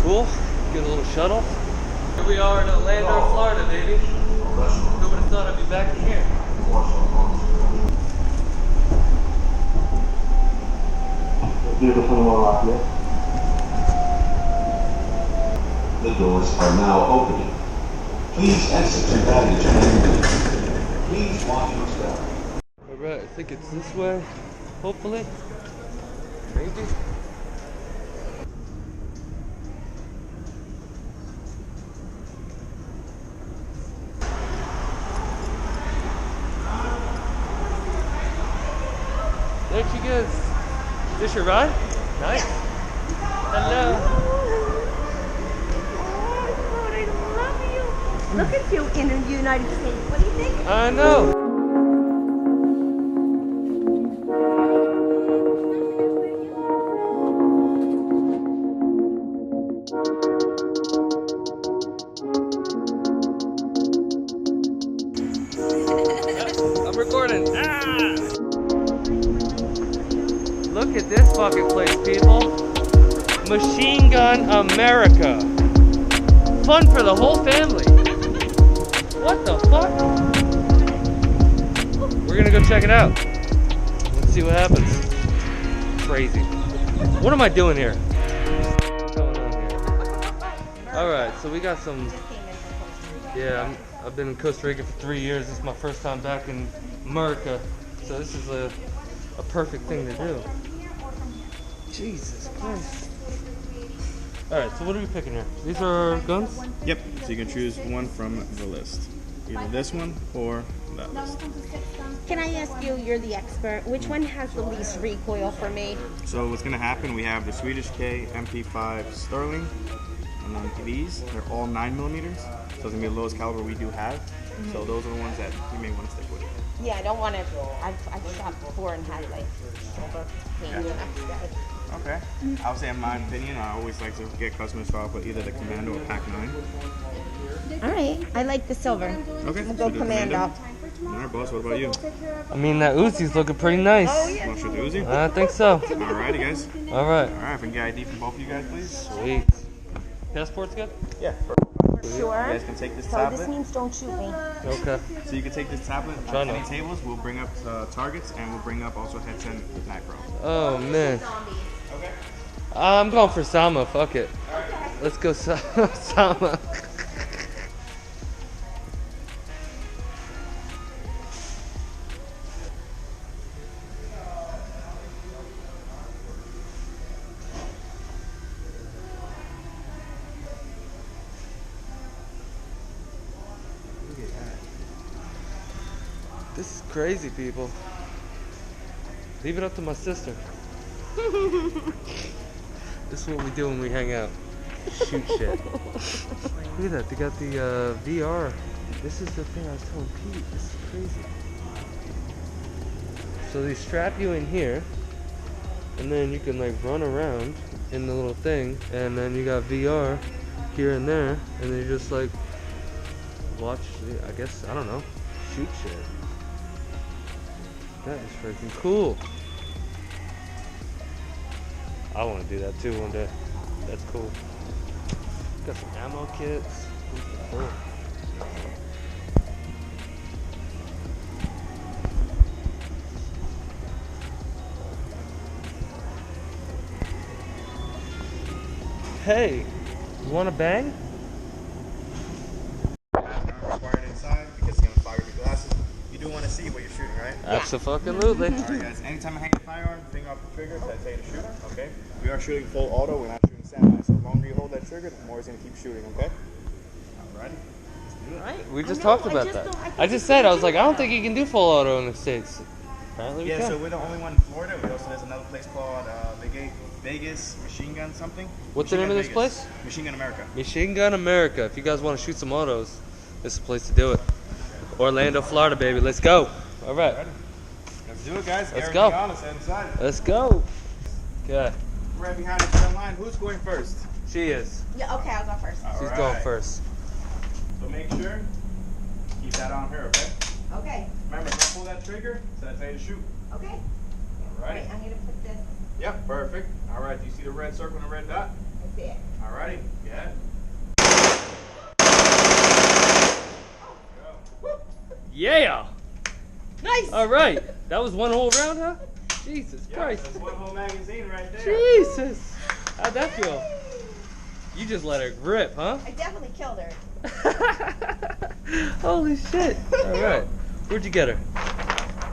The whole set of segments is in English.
cool. Get a little shuttle. Here we are in Orlando, Florida, baby. Who would have thought I'd be back in here? The doors are now opening. Please exit your baggage immediately. Please watch your step. Alright, I think it's this way. Hopefully. Maybe. There she goes. Is this your ride? Nice. Hello. Oh, I love you. Look at you in the United States. What do you think? I know. I'm recording. Ah! Look at this fucking place, people. Machine Gun America. Fun for the whole family. What the fuck? We're gonna go check it out. Let's see what happens. Crazy. What am I doing here? What's going on here? Alright, so we got some... Yeah, I've been in Costa Rica for 3 years. This is my first time back in America. So this is a perfect thing to do. Jesus Christ. Alright, so what are we picking here? These are guns? Yep, so you can choose one from the list. Either this one or that list. Can I ask you, you're the expert, which one has the least recoil for me? So what's going to happen, we have the Swedish K MP5 Sterling, and then these, they're all 9mm, so it's going to be the lowest caliber we do have. So those are the ones that you may want to stick with. Yeah, I don't want to. I've shot before and had like silver paint the next day. Okay. I would say, in my opinion, I always like to get customers start with either the Commando or Pac 9. All right, I like the silver. Okay. We'll go so Commando. All right, boss. What about you? I mean, that Uzi's looking pretty nice. Want to shoot the Uzi? I think so. Alrighty, guys. Alright. All right, if we can get ID from both of you guys, please. Sweet. Passport's good? Yeah. Sure. You guys can take this So tablet. this means don't shoot me. Okay. So you can take this tablet Try on any not. tables. We'll bring up targets, and we'll bring up also headset and Night Pro. Oh, man. Okay. I'm going for Sama. Fuck it. Let's go Sama. This is crazy, people. Leave it up to my sister. This is what we do when we hang out. Shoot shit. Look at that. They got the VR. This is the thing I was telling Pete. This is crazy. So they strap you in here, and then you can like run around in the little thing, and then you got VR here and there, and then you just like watch, I guess, I don't know, shoot shit. That is freaking cool. I want to do that too one day. That's cool. Got some ammo kits. Cool. Hey, you want to bang? Required inside because it's gonna fog up your glasses. You do want to see what you're shooting, right? Absolutely. Alright, guys. Anytime I hang the firearm, finger off the trigger, so I say to shoot. Okay. We are shooting full auto. We're not shooting semi. So the longer you hold that trigger, the more it's gonna keep shooting. Okay. Alrighty. Right? We just I know, talked about that. think I just it's said, I was do like, I don't that. think you can do full auto in the States. Apparently we Yeah. can. So we're the only one in Florida. We also there's another place called Vegas Machine Gun something. What's the Machine name Gun of this Vegas. place? Machine Gun America. Machine Gun America. If you guys want to shoot some autos, this is the place to do it. Orlando, Florida, baby. Let's go. All right. Let's do it, guys. Let's Everything go. on, let's head inside. Let's go. Okay. Right behind us in line. Who's going first? She is. Yeah, okay, I'll go first. She's All going right. first. So make sure keep that on her, okay? Okay, Remember, don't pull that trigger. So I tell you to shoot. okay. All right. Wait, I'm gonna put this. Yep, perfect. All right. Do you see the red circle and the red dot? I see it. Alrighty, go ahead. Yeah. Nice. All right. That was one whole round, huh? Jesus Christ. That's one whole magazine right there. Jesus. How'd that feel? You just let her rip, huh? I definitely killed her. Holy shit. All right. Where'd you get her?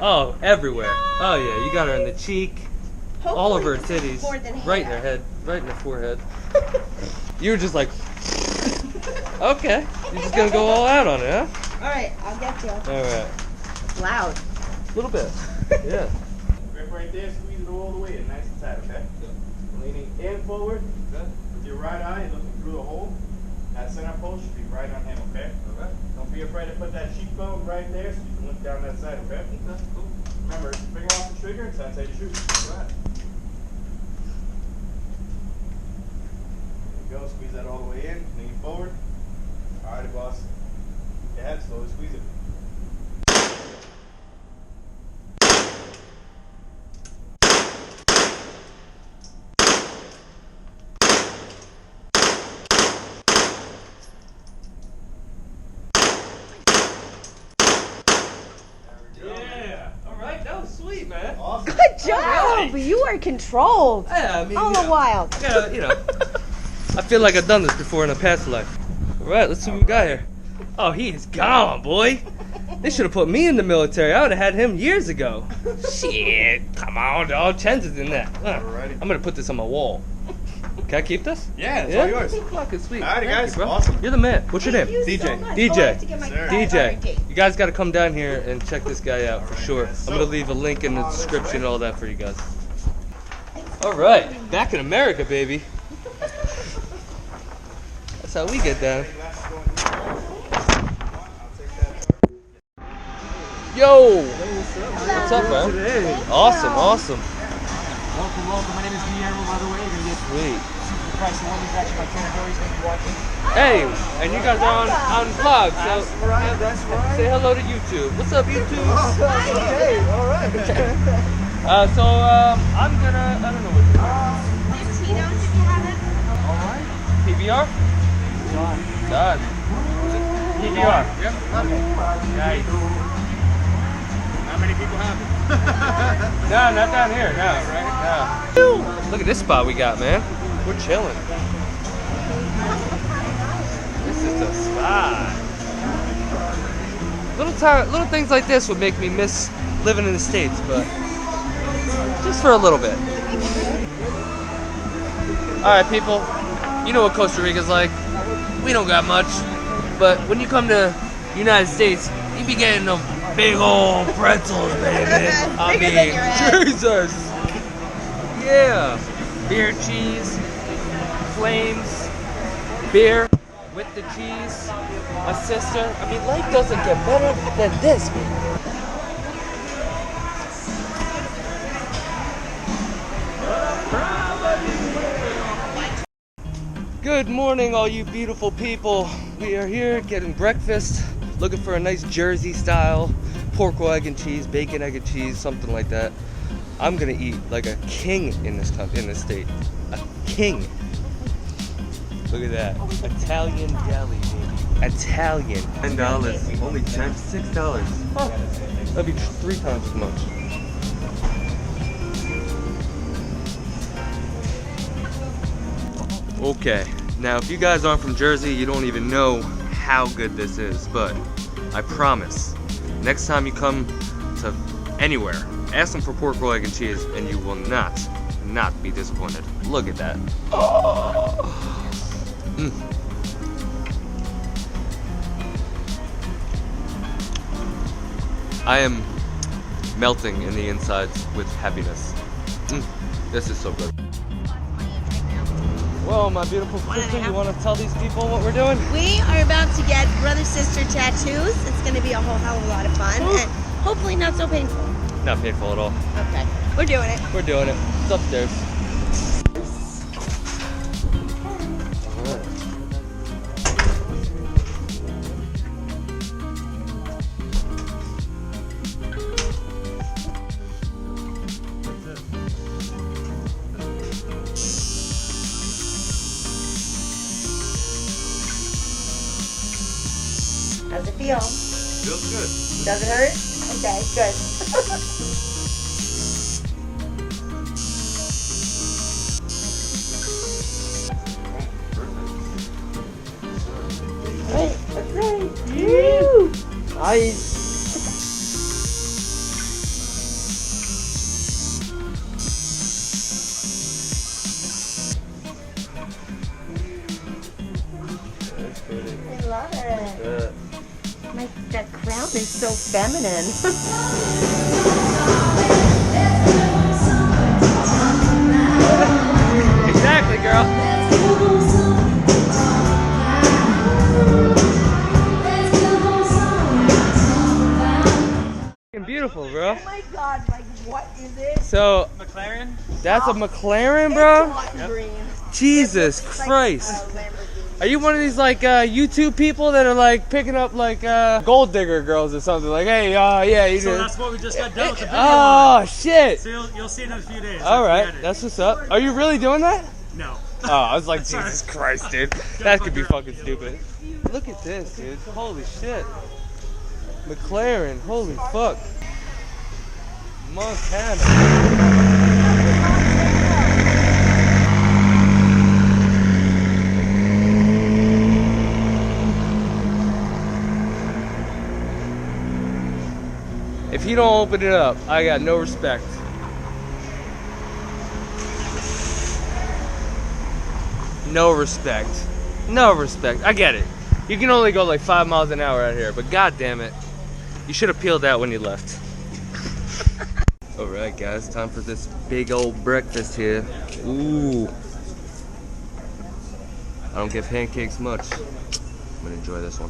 Oh, everywhere. Oh, yeah. You got her in the cheek, all over her titties, more than right in her head, right in her forehead. You were just like, okay. You're just going to go all out on it, huh? All right, I'll get you. All right. It's loud. A little bit. Yeah. Grip right there, squeeze it all the way in, nice and tight, okay? Leaning in forward, with your right eye looking through the hole. That center pole should be right on him, okay? Okay. Don't be afraid to put that cheekbone right there so you can look down that side, okay? Okay, cool. Remember, finger off the trigger, it's that's how you shoot. All right. There you go, squeeze that all the way in, lean forward. All right, boss. Go ahead, slowly squeeze it. Yeah. All right. That was sweet, man. Awesome. Good job. You are controlled. Yeah, I mean, All you the know, while. I gotta, you know. I feel like I've done this before in a past life. All right, let's see what we got here. Oh, he is gone, boy. They should have put me in the military. I would have had him years ago. Shit. Come on, dog. Chances in that. Alrighty. I'm gonna put this on my wall. Can I keep this? Yeah, it's all yours. Fucking sweet. Alrighty, Thank guys. You, bro. Awesome. You're the man. What's your Thank name? you so DJ. much. DJ. Oh, I have to get my Sir. DJ. You guys got to come down here and check this guy out for sure. I'm gonna leave a link in the description and all that for you guys. All right, back in America, baby. That's how we get down. Yo, what's up, bro? Awesome, awesome. Welcome, welcome. My name is Guillermo, by the way. You're going to get Sweet. super price one. These actually my territories going to be watching. Hey, and you guys are on vlog, so That's right. say hello to YouTube. What's up, YouTube? Okay, all right. I'm gonna, I don't know what to do. Tito's if you have it. All right. PBR? John. Done. PBR. Yep. Okay. Nice. How many people have it? No, not down here. No, right? No. Look at this spot we got, man. We're chilling. This is the spot. Little things like this would make me miss living in the States, but just for a little bit. All right, people. You know what Costa Rica's like. We don't got much, but when you come to United States, you be getting them big old pretzels, baby. I Bigger than your head. Jesus. Yeah. Beer, cheese, flames, beer with the cheese, my sister. I mean, life doesn't get better than this, man. Good morning, all you beautiful people. We are here getting breakfast, looking for a nice Jersey style pork roll, egg and cheese, bacon, egg and cheese, something like that. I'm gonna eat like a king in this state. A king. Look at that. Italian deli, baby. Italian. $10. Only $6. Huh. That'd be 3 times as much. Okay, now if you guys aren't from Jersey, you don't even know how good this is, but I promise, next time you come to anywhere, ask them for pork roll, egg, and cheese, and you will not be disappointed. Look at that. Oh. Mm. I am melting in the insides with happiness. This is so good. Well, my beautiful sister, you want to tell these people what we're doing? We are about to get brother-sister tattoos. It's going to be a whole hell of a lot of fun. And hopefully not so painful. Not painful at all. Okay. We're doing it. We're doing it. It's upstairs. How's it feel? Feels good. Does it hurt? Okay, good. Right, that's right. Woo! Nice. That's pretty. I love it. Yeah. That crown is so feminine. Exactly, girl. Beautiful, bro. Oh my god, like what is it? So McLaren? that's a McLaren, bro. It's green. Jesus It's like Christ. a Lamborghini. Are you one of these like YouTube people that are like picking up like gold digger girls or something? Like, hey, yeah, you So do. that's what we just got done with the video Oh on. shit! So you'll see it in a few days. All After we right, edit. that's what's up. Are you really doing that? No. Oh, I was like, Sorry. Jesus Christ, dude. That could be fucking stupid. Look at this, dude. Holy shit. McLaren, holy fuck. Montana. If you don't open it up, I got no respect. No respect. No respect. I get it. You can only go like 5 miles an hour out here, but god damn it. You should have peeled out when you left. Alright guys, time for this big old breakfast here. Ooh. I don't give pancakes much. I'm gonna enjoy this one.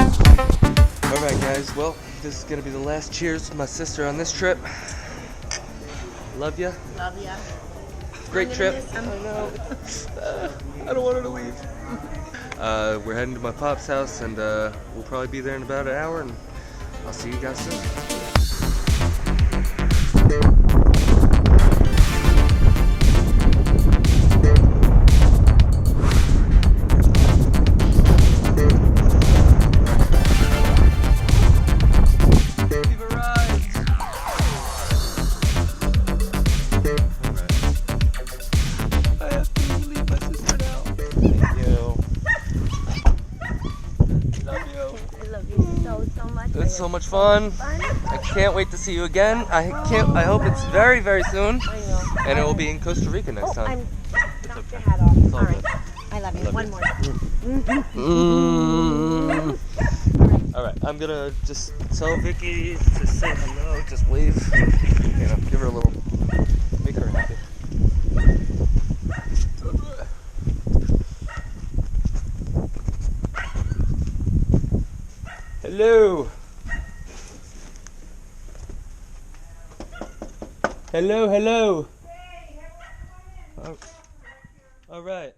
Alright guys, well, this is gonna be the last cheers with my sister on this trip. Love ya. Love ya. Great trip. I know. I don't want her to leave. We're heading to my pop's house and we'll probably be there in about an hour and I'll see you guys soon. We've arrived. I have to leave my sister now. Thank you. Love you. I love you so much. It's so much fun. I can't wait to see you again. I hope it's very, very soon. I know. And it will be in Costa Rica next time. Knocked your hat off. It's all All right. good. I love you. Love One you. more. All right, I'm gonna just tell Vicky to say hello. Just wave. You know, give her a little, make her happy. Hello. Hello, hello. All right.